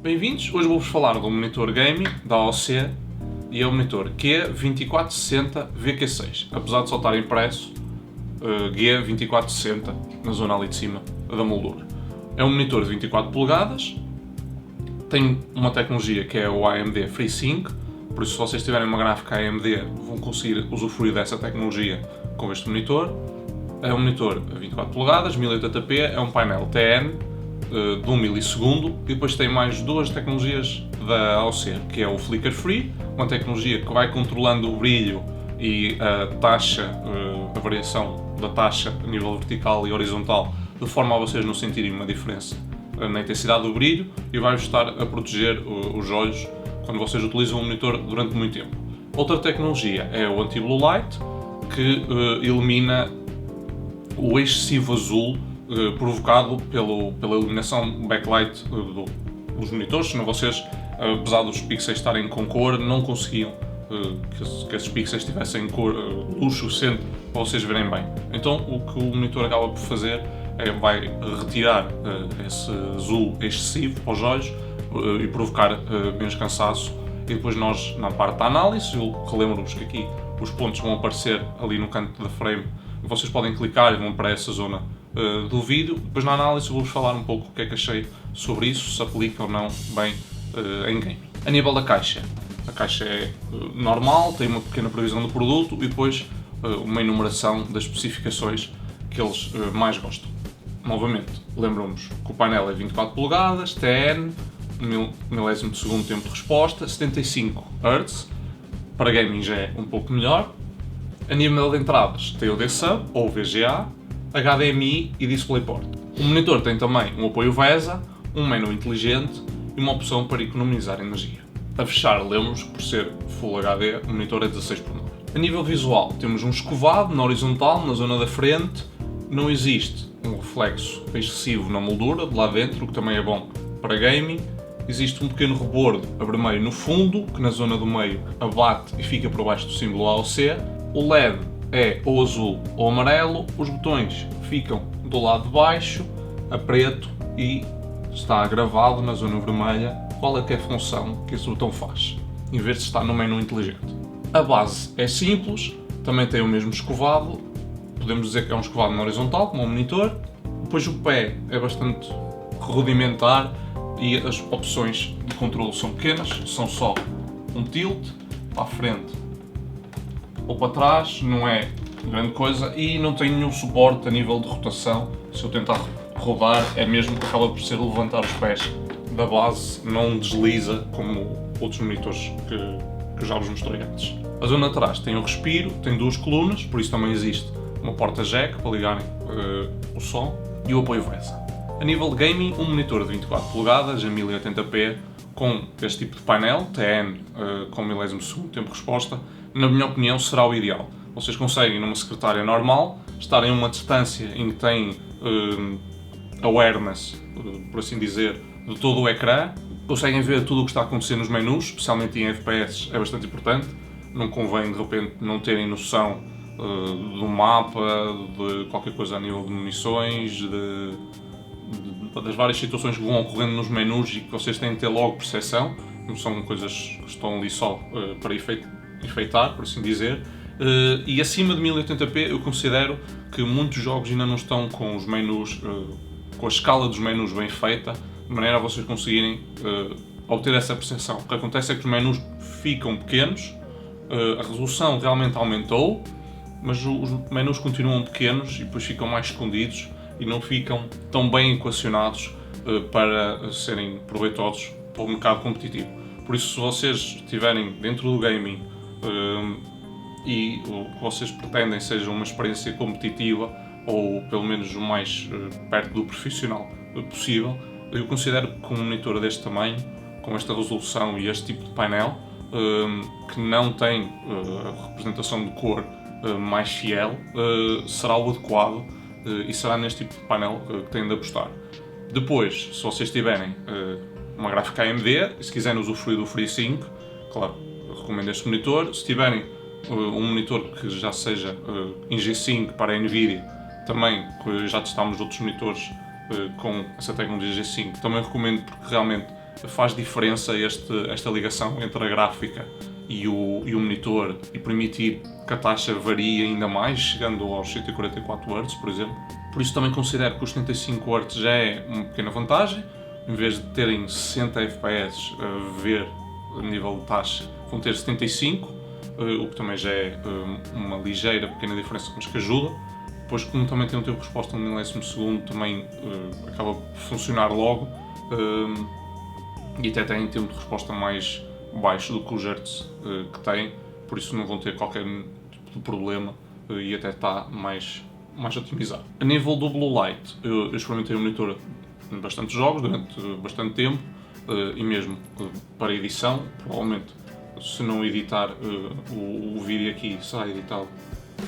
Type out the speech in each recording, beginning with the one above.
Bem-vindos, hoje vou-vos falar do monitor gaming da AOC e é o monitor G2460 VQ6, apesar de só estar impresso G2460 na zona ali de cima da moldura. É um monitor de 24 polegadas, tem uma tecnologia que é o AMD FreeSync, por isso se vocês tiverem uma gráfica AMD vão conseguir usufruir dessa tecnologia com este monitor. É um monitor de 24 polegadas, 1080p, é um painel TN de 1 milissegundo e depois tem mais duas tecnologias da AOC, que é o Flicker Free, uma tecnologia que vai controlando o brilho e a taxa, a variação da taxa a nível vertical e horizontal, de forma a vocês não sentirem uma diferença na intensidade do brilho e vai-vos estar a proteger os olhos quando vocês utilizam o monitor durante muito tempo. Outra tecnologia é o Anti-Blue Light, que elimina o excessivo azul provocado pela iluminação backlight dos monitores, senão vocês, apesar dos pixels estarem com cor, não conseguiam que esses pixels tivessem cor luz suficiente para vocês verem bem. Então o que o monitor acaba por fazer é vai retirar esse azul excessivo para os olhos e provocar menos cansaço. E depois nós, na parte da análise, eu relembro-vos que aqui os pontos vão aparecer ali no canto da frame, vocês podem clicar e vão para essa zona do vídeo. Depois na análise vou-vos falar um pouco o que é que achei sobre isso, se aplica ou não bem em game. A nível da caixa, a caixa é normal, tem uma pequena previsão do produto e depois uma enumeração das especificações que eles mais gostam. Novamente, lembramos que o painel é 24 polegadas, TN, 1 milésimo de segundo tempo de resposta, 75 Hz, para gaming já é um pouco melhor. A nível de entradas tem o D-Sub ou VGA, HDMI e DisplayPort. O monitor tem também um apoio VESA, um menu inteligente e uma opção para economizar energia. A fechar, lemos que por ser Full HD o monitor é 16:9. A nível visual temos um escovado na horizontal, na zona da frente, não existe um reflexo excessivo na moldura de lá dentro, o que também é bom para gaming. Existe um pequeno rebordo a vermelho no fundo, que na zona do meio abate e fica por baixo do símbolo AOC. O LED é ou azul ou amarelo, os botões ficam do lado de baixo, a preto, e está gravado na zona vermelha qual é que é a função que esse botão faz, em vez de estar no menu inteligente. A base é simples, também tem o mesmo escovado, podemos dizer que é um escovado na horizontal, como o monitor. Depois o pé é bastante rudimentar e as opções de controle são pequenas, são só um tilt para a frente ou para trás, não é grande coisa e não tem nenhum suporte a nível de rotação. Se eu tentar rodar é mesmo que acaba por ser levantar os pés da base, não desliza como outros monitores que eu já vos mostrei antes. A zona de trás tem o respiro, tem duas colunas, por isso também existe uma porta jack para ligarem o som e o apoio VESA. A nível de gaming, um monitor de 24 polegadas em 1080p com este tipo de painel, TN com milésimo de segundo tempo de resposta, na minha opinião será o ideal. Vocês conseguem numa secretária normal estar em uma distância em que têm awareness, por assim dizer, de todo o ecrã, conseguem ver tudo o que está a acontecer nos menus, especialmente em FPS é bastante importante, não convém de repente não terem noção do mapa, de qualquer coisa a nível de munições, das várias situações que vão ocorrendo nos menus e que vocês têm de ter logo percepção, não são coisas que estão ali só para enfeitar, por assim dizer. E acima de 1080p eu considero que muitos jogos ainda não estão com os menus, com a escala dos menus bem feita, de maneira a vocês conseguirem obter essa percepção. O que acontece é que os menus ficam pequenos, a resolução realmente aumentou, mas os menus continuam pequenos e depois ficam mais escondidos e não ficam tão bem equacionados para serem proveitosos para o mercado competitivo. Por isso, se vocês estiverem dentro do gaming e o que vocês pretendem seja uma experiência competitiva ou pelo menos o mais perto do profissional possível, eu considero que um monitor deste tamanho, com esta resolução e este tipo de painel, que não tem a representação de cor mais fiel, será o adequado e será neste tipo de painel que têm de apostar. Depois, se vocês tiverem uma gráfica AMD, se quiserem usufruir do FreeSync, claro, recomendo este monitor. Se tiverem um monitor que já seja em G5 para a Nvidia, também, que já testámos outros monitores com essa tecnologia G5, também recomendo porque realmente faz diferença esta ligação entre a gráfica e o monitor e permitir que a taxa varie ainda mais, chegando aos 144 Hz, por exemplo. Por isso também considero que os 75 Hz já é uma pequena vantagem. Em vez de terem 60 FPS a ver a nível de taxa, vão ter 75, o que também já é uma ligeira pequena diferença, mas que ajuda. Depois, como também tem um tempo de resposta de 1 milésimo de segundo, também acaba por funcionar logo, e até tem tempo de resposta mais baixo do que os Hertz que tem, por isso não vão ter qualquer tipo de problema e até está mais otimizado. A nível do Blue Light, eu experimentei o monitor em bastantes jogos, durante bastante tempo, e mesmo para edição, provavelmente se não editar o vídeo aqui, será editado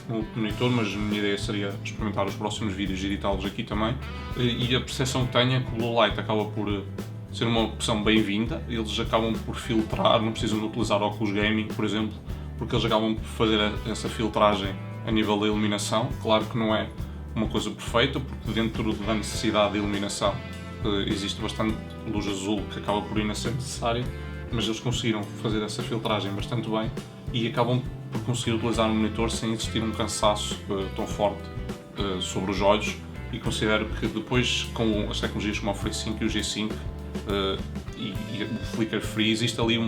no monitor, mas a minha ideia seria experimentar os próximos vídeos e editá-los aqui também, e a percepção que tenho é que o Blue Light acaba por ser uma opção bem-vinda. Eles acabam por filtrar, não precisam de utilizar óculos gaming, por exemplo, porque eles acabam por fazer essa filtragem a nível da iluminação. Claro que não é uma coisa perfeita, porque dentro da necessidade de iluminação existe bastante luz azul que acaba por ir a ser necessária, mas eles conseguiram fazer essa filtragem bastante bem e acabam por conseguir utilizar o monitor sem existir um cansaço tão forte sobre os olhos, e considero que depois, com as tecnologias como o FreeSync e o G-Sync e o Flicker Free, existe ali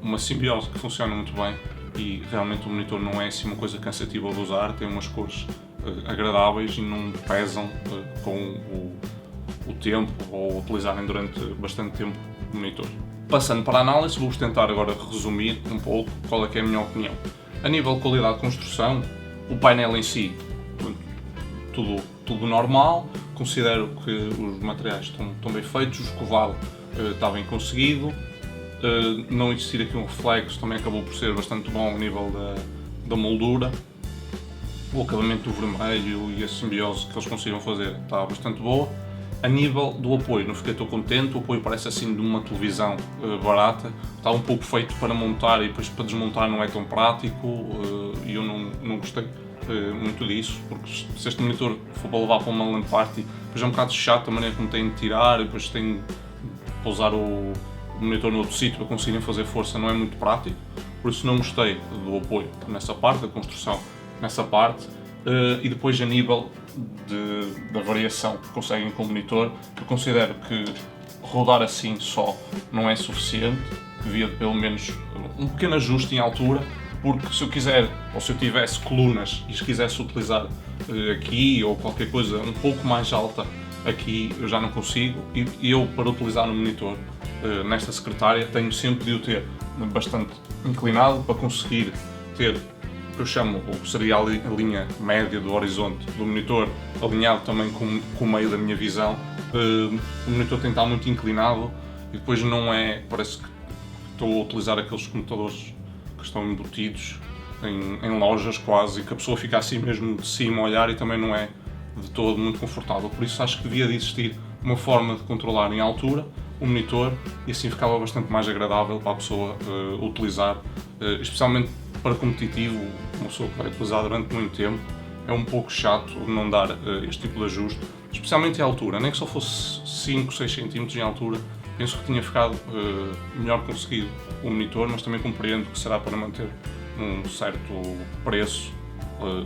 uma simbiose que funciona muito bem, e realmente o monitor não é assim uma coisa cansativa de usar, tem umas cores agradáveis e não pesam com o tempo, ou utilizarem durante bastante tempo o monitor. Passando para a análise, vou tentar agora resumir um pouco qual é que é a minha opinião. A nível de qualidade de construção, o painel em si, tudo normal. Considero que os materiais estão bem feitos, o escovado está bem conseguido. Não existir aqui um reflexo também acabou por ser bastante bom a nível da moldura. O acabamento do vermelho e a simbiose que eles conseguiram fazer está bastante boa. A nível do apoio, não fiquei tão contente. O apoio parece assim de uma televisão barata, está um pouco feito para montar e depois para desmontar não é tão prático, e eu não gostei muito disso, porque se este monitor for para levar para uma LAN party, depois é um bocado chato a maneira como tem de tirar, e depois tem de pousar o monitor no outro sítio para conseguirem fazer força, não é muito prático. Por isso não gostei do apoio nessa parte, da construção nessa parte. E depois a nível da variação que conseguem com o monitor, eu considero que rodar assim só não é suficiente, devia pelo menos um pequeno ajuste em altura, porque se eu quiser, ou se eu tivesse colunas e se quisesse utilizar aqui ou qualquer coisa um pouco mais alta aqui, eu já não consigo, e eu, para utilizar no monitor nesta secretária, tenho sempre de o ter bastante inclinado para conseguir ter o que eu chamo, ou seria a linha média do horizonte do monitor, alinhado também com o meio da minha visão. O monitor tem de estar muito inclinado e depois não é, parece que estou a utilizar aqueles computadores que estão embutidos em lojas quase, e que a pessoa fica assim mesmo de cima a olhar, e também não é de todo muito confortável. Por isso acho que devia de existir uma forma de controlar em altura o monitor, e assim ficava bastante mais agradável para a pessoa utilizar, especialmente para competitivo, uma pessoa que vai utilizar durante muito tempo. É um pouco chato não dar este tipo de ajuste, especialmente em altura, nem que só fosse 5, 6 cm em altura. Penso que tinha ficado melhor conseguido o monitor, mas também compreendo que será para manter um certo preço,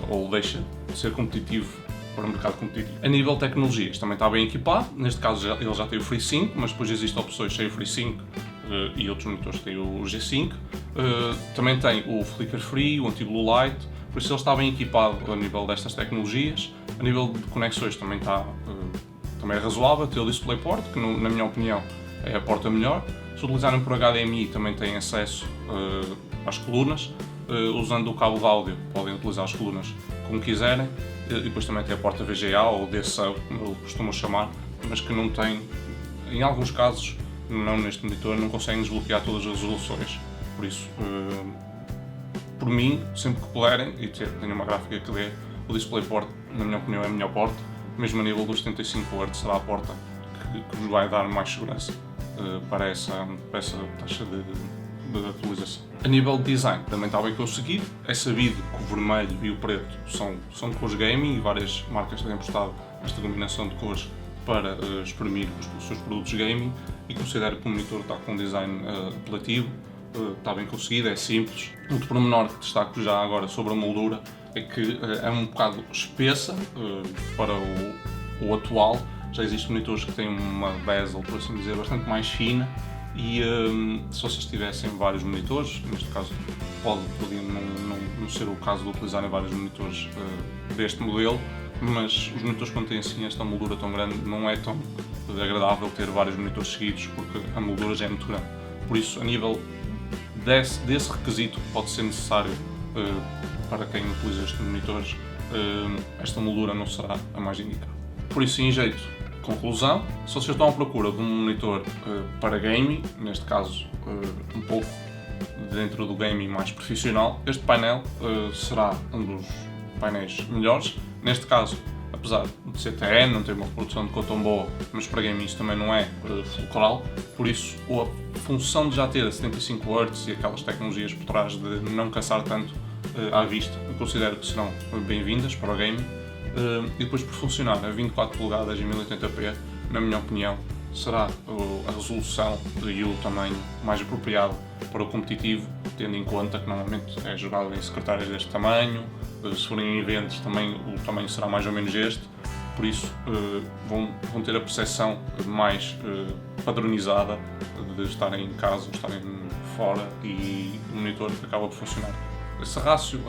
ou deixa de ser competitivo para o mercado competitivo. A nível de tecnologias também está bem equipado, neste caso ele já tem o FreeSync, mas depois existem opções sem o FreeSync, e outros monitores têm o G-Sync. Também tem o Flicker Free, o Anti-Blue Light, por isso ele está bem equipado a nível destas tecnologias. A nível de conexões também também é razoável, tem o DisplayPort, que na minha opinião é a porta melhor. Se utilizarem por HDMI também têm acesso às colunas. Usando o cabo de áudio podem utilizar as colunas como quiserem, e depois também tem a porta VGA ou D-Sub, como eu costumo chamar, mas que não tem, em alguns casos, não neste monitor, não conseguem desbloquear todas as resoluções. Por isso, por mim, sempre que puderem, e tenho uma gráfica que dê, o DisplayPort, na minha opinião, é a melhor porta. Mesmo a nível dos 75 Hz será a porta que vos vai dar mais segurança para essa taxa de atualização. A nível de design também está bem conseguido. É sabido que o vermelho e o preto são de cores gaming, e várias marcas têm apostado nesta combinação de cores para exprimir os seus produtos gaming. e considero que o monitor está com um design apelativo, está bem conseguido, é simples. Outro pormenor que destaco já agora sobre a moldura é que é um bocado espessa para o atual. Já existem monitores que têm uma bezel, por assim dizer, bastante mais fina e se vocês tivessem vários monitores, neste caso podia não ser o caso de utilizarem vários monitores deste modelo, mas os monitores quando têm assim esta moldura tão grande não é tão agradável ter vários monitores seguidos porque a moldura já é muito grande. Por isso, a nível desse requisito pode ser necessário para quem utiliza estes monitores, esta moldura não será a mais indicada. Por isso, em jeito, conclusão, se vocês estão à procura de um monitor para gaming, neste caso um pouco dentro do gaming mais profissional, este painel será um dos painéis melhores. Neste caso, apesar de ser TN, não ter uma reprodução de cor tão boa, mas para gaming isso também não é fulcral, por isso a função de já ter a 75 Hz e aquelas tecnologias por trás de não cansar tanto à vista, eu considero que serão bem-vindas para o gaming. E depois por funcionar a 24 polegadas em 1080p, na minha opinião, será a resolução e o tamanho mais apropriado para o competitivo, tendo em conta que normalmente é jogado em secretárias deste tamanho, se forem em eventos também o tamanho será mais ou menos este, por isso vão ter a percepção mais padronizada de estarem em casa ou estarem fora e o monitor acaba por funcionar. Esse rácio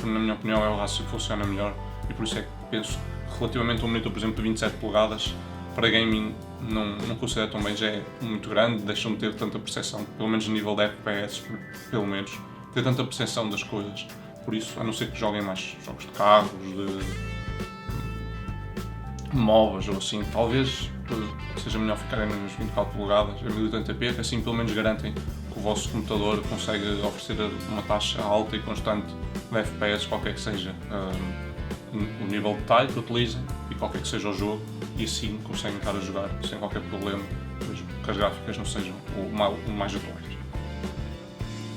na minha opinião, é o rácio que funciona melhor e por isso é que penso que relativamente a um monitor, por exemplo, de 27 polegadas, para gaming não considero tão bem, já é muito grande, deixam de ter tanta percepção, pelo menos a nível de FPS, pelo menos, ter tanta percepção das coisas. Por isso, a não ser que joguem mais jogos de carros, de MOBAs ou assim, talvez seja melhor ficarem nas 24 polegadas, a 1080p, que assim pelo menos garantem que o vosso computador consegue oferecer uma taxa alta e constante de FPS, qualquer que seja o nível de detalhe que utilizem e qualquer que seja o jogo, e assim conseguem estar a jogar sem qualquer problema, mesmo que as gráficas não sejam o mais atuais.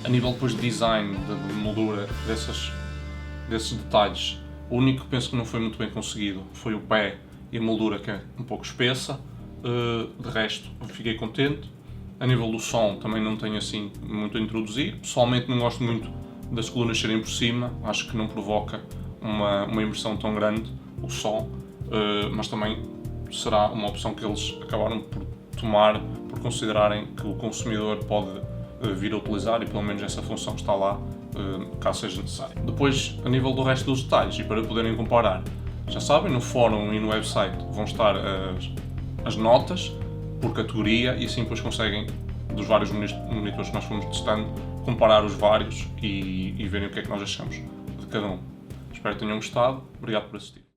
A nível depois de design, de moldura, desses detalhes, o único que penso que não foi muito bem conseguido foi o pé e a moldura, que é um pouco espessa. De resto, fiquei contente. A nível do som também não tenho assim muito a introduzir. Pessoalmente não gosto muito das colunas serem por cima, acho que não provoca uma imersão tão grande o som, mas também será uma opção que eles acabaram por tomar, por considerarem que o consumidor pode vir a utilizar e pelo menos essa função está lá, caso seja necessário. Depois, a nível do resto dos detalhes e para poderem comparar, já sabem, no fórum e no website vão estar as notas por categoria e assim depois conseguem, dos vários monitores que nós fomos testando, comparar os vários e verem o que é que nós achamos de cada um. Espero que tenham gostado. Obrigado por assistir.